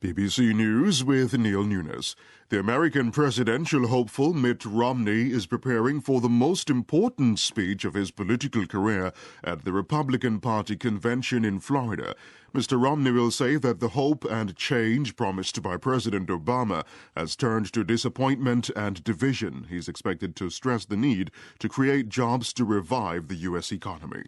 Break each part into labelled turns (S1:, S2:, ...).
S1: BBC News with Neil Nunes. The American presidential hopeful Mitt Romney is preparing for the most important speech of his political career at the Republican Party convention in Florida. Mr. Romney will say that the hope and change promised by President Obama has turned to disappointment and division. He's expected to stress the need to create jobs to revive the U.S. economy.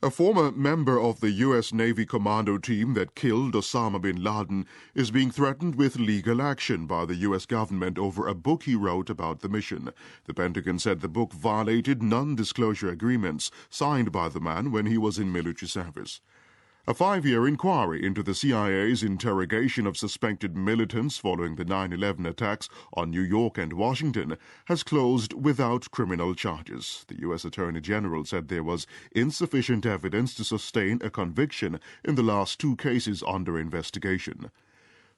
S1: A former member of the U.S. Navy commando team that killed Osama bin Laden is being threatened with legal action by the U.S. government over a book he wrote about the mission. The Pentagon said the book violated non-disclosure agreements signed by the man when he was in military service. A 5-year inquiry into the CIA's interrogation of suspected militants following the 9/11 attacks on New York and Washington has closed without criminal charges. The U.S. Attorney General said there was insufficient evidence to sustain a conviction in the last 2 cases under investigation.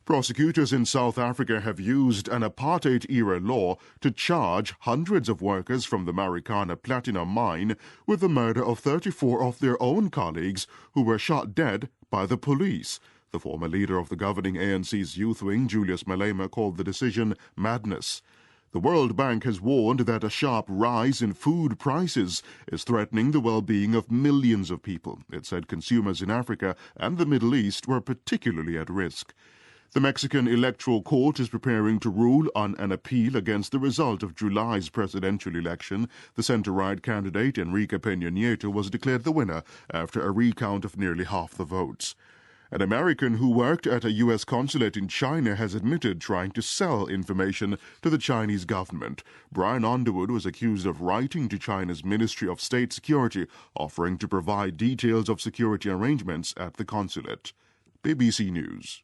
S1: Prosecutors in South Africa have used an apartheid-era law to charge hundreds of workers from the Marikana platinum mine with the murder of 34 of their own colleagues who were shot dead by the police. The former leader of the governing ANC's youth wing, Julius Malema, called the decision madness. The World Bank has warned that a sharp rise in food prices is threatening the well-being of millions of people. It said consumers in Africa and the Middle East were particularly at risk. The Mexican Electoral Court is preparing to rule on an appeal against the result of July's presidential election. The center-right candidate Enrique Peña Nieto was declared the winner after a recount of nearly half the votes. An American who worked at a U.S. consulate in China has admitted trying to sell information to the Chinese government. Brian Underwood was accused of writing to China's Ministry of State Security, offering to provide details of security arrangements at the consulate. BBC News.